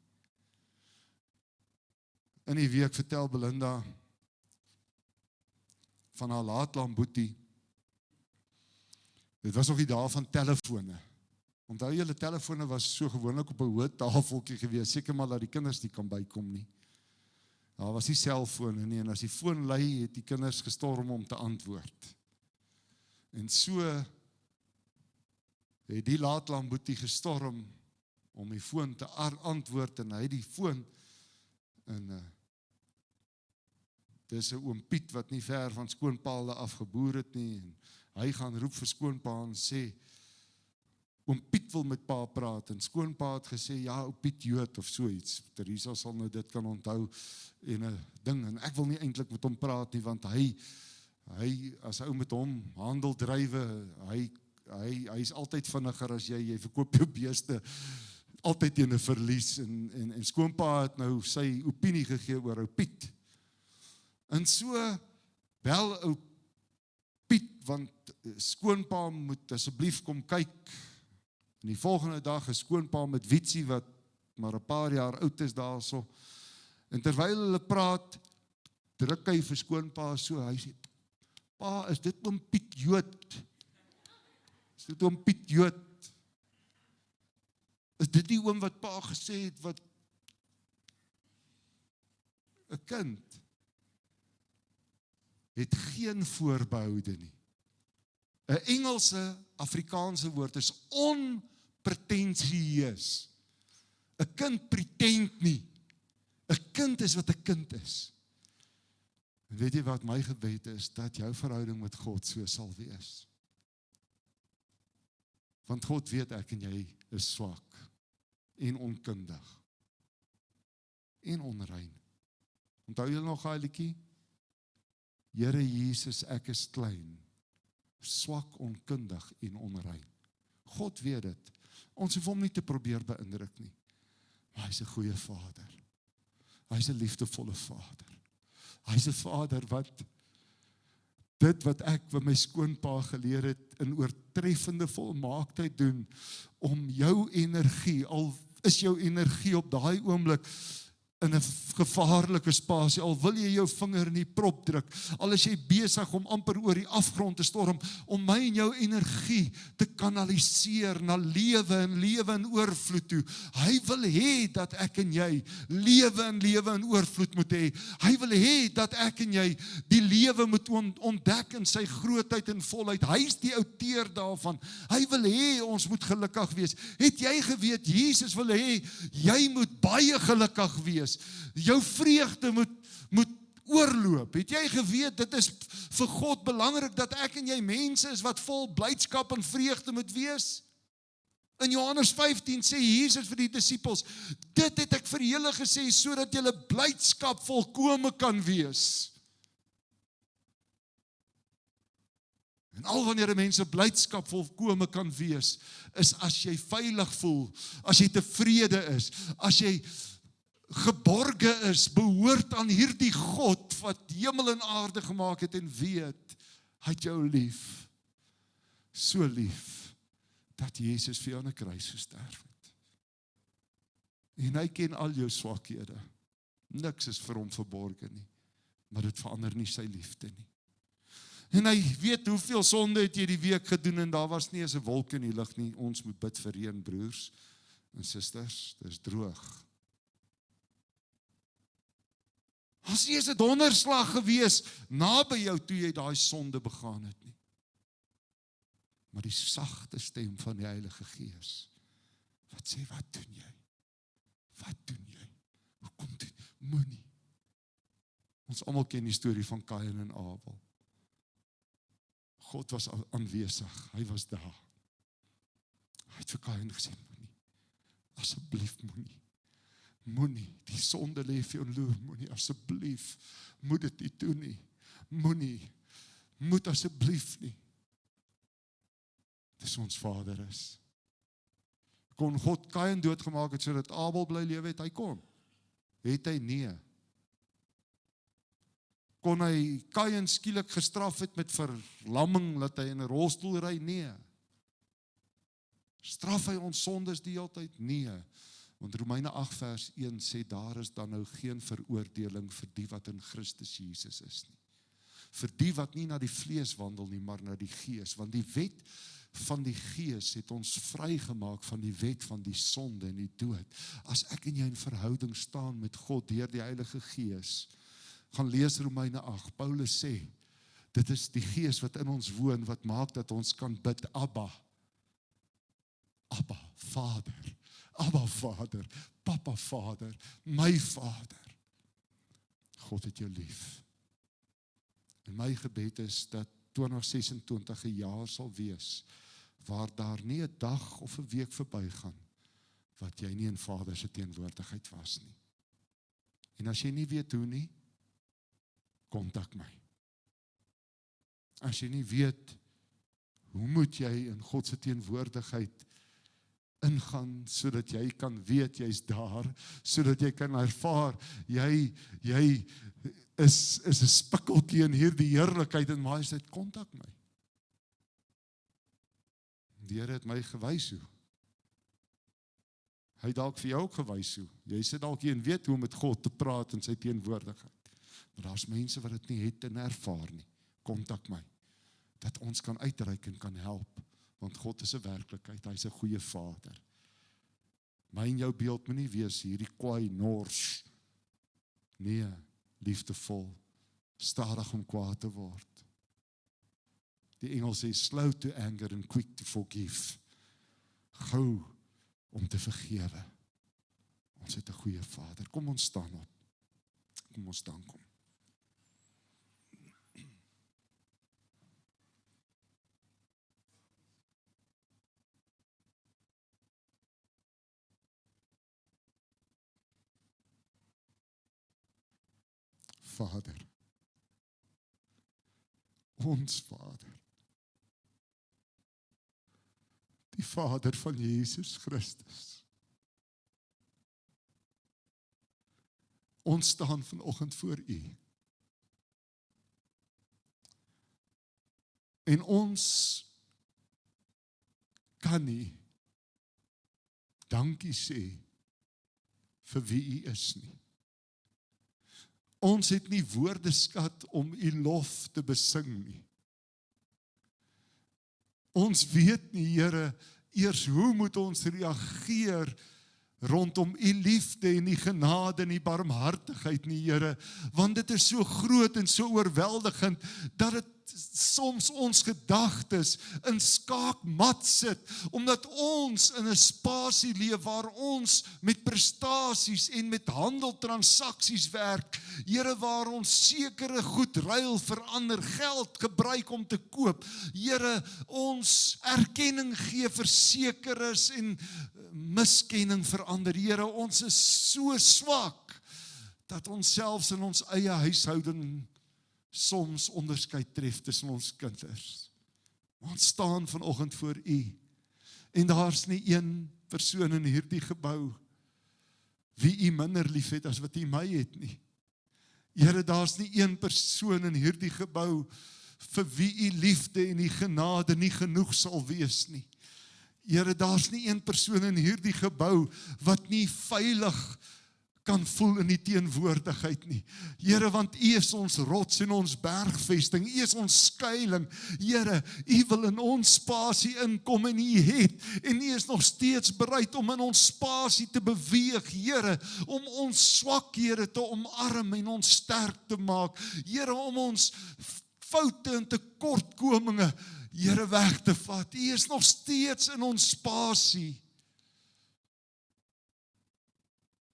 In die week vertel Belinda van haar laatlaanboetie. Dit was nog die dae van telefone. Onthou julle, telefone was so gewoonlik op 'n hoë tafeltjie gewees, seker maar dat die kinders nie kan bykom nie. Daar was nie selfone nie, en as die foon lui, het die kinders gestorm om te antwoord. En so het die laatlaanboetie gestorm om die foon te antwoord, en hy die foon, en dis 'n oom Piet wat nie ver van skoonpaalde afgeboer het nie, en hy gaan roep vir skoonpa en sê, oom Piet wil met pa praat, en skoonpa het gesê, ja, oom Piet Jood, of so iets. Teresa sal nou dit kan onthou, en 'n ding, en ek wil nie eintlik met hom praat nie, want hy as ou met hom handel drywe, hy is altyd vinniger as jy verkoop jou beeste, altyd teen 'n verlies, en skoonpa het nou sy opinie gegee oor ou Piet. En so, bel ou Piet, want skoonpa moet asseblief kom kyk. En die volgende dag is skoonpa met Witsie, wat maar 'n paar jaar oud is daarso. En terwyl hulle praat, druk hy vir skoonpa so, hy sê, pa, is dit oom Piet Jood? Is dit oom Piet Jood? Is dit die oom wat pa gesê het, wat 'n kind het geen voorbehoude nie. 'n Engelse, Afrikaanse woord is onpretensieus. 'n Kind pretend nie. 'n Kind is wat 'n kind is. En weet jy wat my gebed is? Dat jou verhouding met God so sal wees. Want God weet ek en jy is swak en onkundig en onrein. Onthou julle nog daai liedjie? Here Jesus, ek is klein, swak, onkundig en onrein. God weet dit. Ons hoef hom nie te probeer beïndruk nie. Maar hy's 'n goeie Vader. Hy's 'n liefdevolle Vader. Hy's 'n Vader wat dit wat ek by my skoonpa geleer het in oortreffende volmaaktheid doen om jou energie, al is jou energie op daai oomblik in 'n gevaarlike spasie, al wil jy jou vinger in die prop druk, al is jy besig om amper oor die afgrond te storm, om my en jou energie te kanaliseer na lewe en oorvloed toe. Hy wil hê dat ek en jy lewe en oorvloed moet hê. Hy wil hê dat ek en jy die lewe moet ontdek in sy grootheid en volheid. Hy is die outeur daarvan. Hy wil hê ons moet gelukkig wees. Het jy geweet, Jesus wil hê jy moet baie gelukkig wees. Jou vreugde moet oorloop. Het jy geweet, dit is vir God belangrik dat ek en jy mense is wat vol blydskap en vreugde moet wees? In Johannes 15 sê Jesus vir die disippels, dit het ek vir julle gesê, sodat julle blydskap volkome kan wees. En al wanneer 'n mens 'n blydskap volkome kan wees, is as jy veilig voel, as jy tevrede is, as jy geborge is, behoort aan hierdie God wat hemel en aarde gemaak het en weet, hy het jou lief, so lief, dat Jesus vir jou aan 'n kruis gesterf het. En hy ken al jou swakhede. Niks is vir hom verborge nie, maar dit verander nie sy liefde nie. En hy weet hoeveel sonde het jy die week gedoen, en daar was nie eens 'n wolk in die lug nie. Ons moet bid vir reën, broers en susters, dis droog. As jy 'n donderslag gewees naby jou toe jy daai sonde begaan het nie. Maar die sagte stem van die Heilige Gees wat sê, wat doen jy? Wat doen jy? Hoekom doen? Moenie. Ons almal ken die storie van Kain en Abel. God was aanwesig, hy was daar. Hy het vir Kain gesê, moenie. Asseblief moenie. Moenie, die sonde lê vir jou loer, moenie, asseblief, moet dit nie doen nie, moenie, moet asseblief nie. Dis ons Vader is. Kon God Kain doodgemaak het, sodat Abel bly lewe het? Hy kon. Het hy? Nee. Kon hy Kain skielik gestraf het met verlamming, dat hy in 'n rolstoel ry? Nee. Straf hy ons sondes die hele tyd? Nee. Want Romeine 8 vers 1 sê, daar is dan nou geen veroordeling vir die wat in Christus Jesus is nie. Vir die wat nie na die vlees wandel nie, maar na die gees. Want die wet van die gees het ons vrygemaak van die wet van die sonde en die dood. As ek en jy in verhouding staan met God deur die Heilige Gees, gaan lees Romeine 8, Paulus sê, dit is die gees wat in ons woon, wat maak dat ons kan bid, Abba, Vader, Abba Vader, Papa Vader, my Vader. God het jou lief. En my gebed is dat 2026 'n jaar sal wees, waar daar nie 'n dag of 'n week verbygaan, wat jy nie in Vader se teenwoordigheid was nie. En as jy nie weet hoe nie, kontak my. As jy nie weet, hoe moet jy in God se teenwoordigheid ingaan, sodat jy kan weet, jy's daar, sodat jy kan ervaar, jy is 'n spikkeltjie in hierdie heerlikheid en majesteit, kontak my. Die Here het my gewys hoe. Hy het dalk vir jou ook gewys hoe. Jy sit dalk hier en weet hoe om met God te praat in sy teenwoordigheid. Maar daar's mense wat dit nie het en ervaar nie. Kontak my, dat ons kan uitreik en kan help, want God is 'n werklikheid, hy is 'n goeie Vader. My en jou beeld moet nie wees hierdie kwaai nors. Nee, liefdevol, stadig om kwaad te word. Die Engels sê slow to anger and quick to forgive. Gou om te vergewe. Ons het 'n goeie Vader. Kom ons staan op. Kom ons staan kom. Vader, ons Vader, die Vader van Jesus Christus. Ons staan vanoggend voor U. En ons kan nie dankie sê vir wie U is nie. Ons het nie woordeskat om U lof te besing nie. Ons weet nie, Here, eers hoe moet ons reageer rondom U liefde en U genade en U barmhartigheid nie, Here, want dit is so groot en so oorweldigend, dat dit soms ons gedagtes in skaakmat sit, omdat ons in 'n spasie leef waar ons met prestasies en met handeltransaksies werk, Here, waar ons sekere goed ruil vir ander, geld gebruik om te koop, Here, ons erkenning gee vir sekeres en miskenning vir ander, Here, ons is so swak, dat ons selfs in ons eie huishouding soms onderskeid tref tussen ons kinders. Ons staan vanoggend voor U, en daar's nie een persoon in hierdie gebou, wie U minder lief het as wat U my het nie. Here, daar's nie een persoon in hierdie gebou, vir wie U liefde en U genade nie genoeg sal wees nie. Here, daar's nie een persoon in hierdie gebou, wat nie veilig kan voel in die teenwoordigheid nie. Here, want U is ons rots en ons bergvesting, U is ons skuiling. Here, U wil in ons spasie inkom en U het, en U is nog steeds bereid om in ons spasie te beweeg, Here, om ons swakhede te omarm en ons sterk te maak. Here, om ons foute en tekortkominge, Here, weg te vat. U is nog steeds in ons spasie.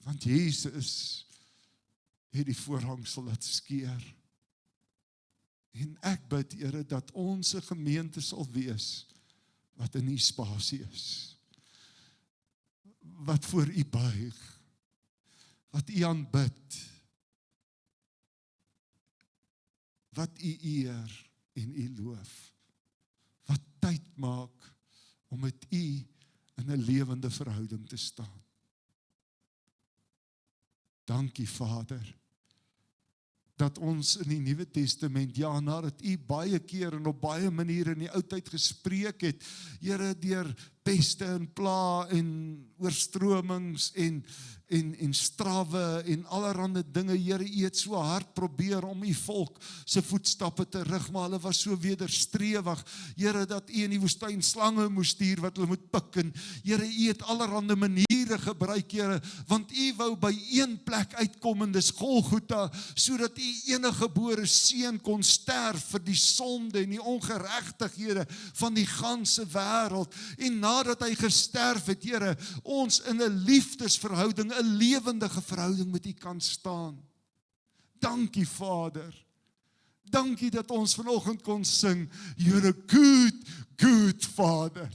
Want Jesus het die voorhangsel laat skeur. En ek bid, Here, dat ons 'n gemeente sal wees, wat in U spasie is. Wat voor U buig. Wat U aanbid. Wat U eer en U loof. Wat tyd maak om met U in 'n lewende verhouding te staan. Dankie, Vader, dat ons in die Nuwe Testament, ja, nadat U baie keer en op baie maniere in die ou tyd gespreek het, Here, deur peste en pla en oorstromings en strawwe en allerhande dinge, Here, U het so hard probeer om U volk se voetstappe te rig, maar hulle was so wederstrewig, Here, dat U in die woestyn slange moes stuur wat hulle moet pik, en Here, U het allerhande maniere gebruik, Here, want U wou by een plek uitkom, en dis Golgotha, sodat U enige gebore seun kon sterf vir die sonde en die ongeregtighede van die ganse wêreld, en nadat hy gesterf het, Here, ons in 'n liefdesverhouding, 'n lewendige verhouding met U kan staan. Dankie, Vader. Dankie dat ons vanoggend kon sing, You're a good Father.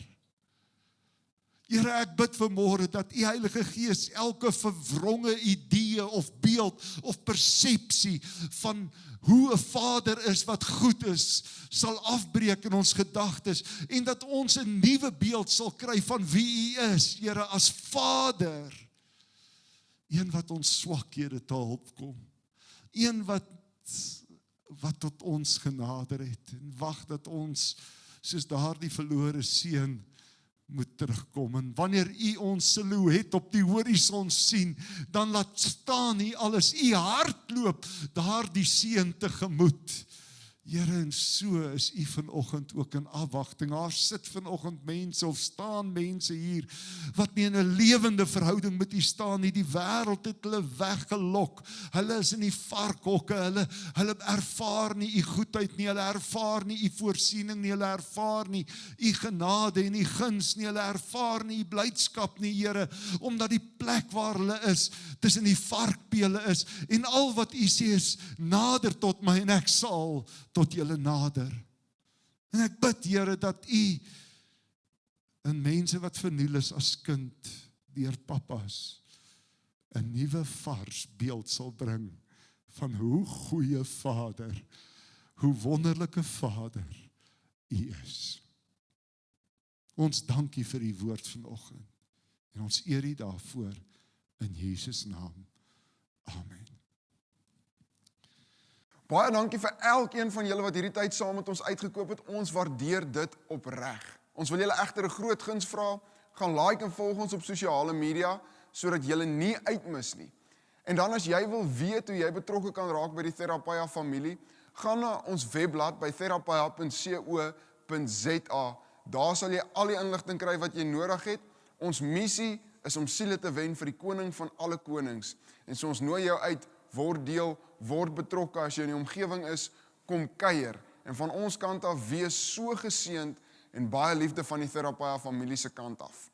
Here, ek bid vanmôre dat U Heilige Gees elke verwronge idee of beeld of persepsie van hoe 'n Vader is wat goed is, sal afbreek in ons gedagtes, en dat ons 'n nuwe beeld sal kry van wie U is, Here, as Vader. Een wat ons swakhede te hulp kom. Een wat tot ons genader het, en wag dat ons, soos daardie verlore seun, moet terugkom. En wanneer U ons silhouet op die horison sien, dan laat staan U alles. U hardloop daardie seun tegemoet. Here, en so is U vanoggend ook in afwagting. Daar sit vanoggend mense of staan mense hier wat nie in 'n lewende verhouding met U staan nie. Die wêreld het hulle weggelok. Hulle is in die varkhokke. Hulle ervaar nie U goedheid nie. Hulle ervaar nie U voorsiening nie. Hulle ervaar nie U genade en U guns nie. Hulle ervaar nie U blydskap nie, Here, omdat die plek waar hulle is, tussen die varkpele is, en al wat U sê is, nader tot my en ek sal tot julle nader. En ek bid, Here, dat U in mense wat verniel is as kind deur pappas 'n nuwe vars beeld sal bring van hoe goeie Vader, hoe wonderlike Vader U is. Ons dankie vir U woord vanoggend en ons eer U daarvoor in Jesus naam. Amen. Baie dankie vir elkeen van julle wat hierdie tyd saam met ons uitgekoop het. Ons waardeer dit opreg. Ons wil julle egter 'n groot guns vra. Gaan like en volg ons op sosiale media sodat julle nie uitmis nie. En dan as jy wil weet hoe jy betrokke kan raak by die Therapia familie, gaan na ons webblad by therapia.co.za. Daar sal jy al die inligting kry wat jy nodig het. Ons missie is om siele te wen vir die koning van alle konings. En so ons nooi jou uit, word deel, word betrokke as jy in die omgewing is, kom kuier. En van ons kant af, wees so geseënd en baie liefde van die Therapia familie se kant af.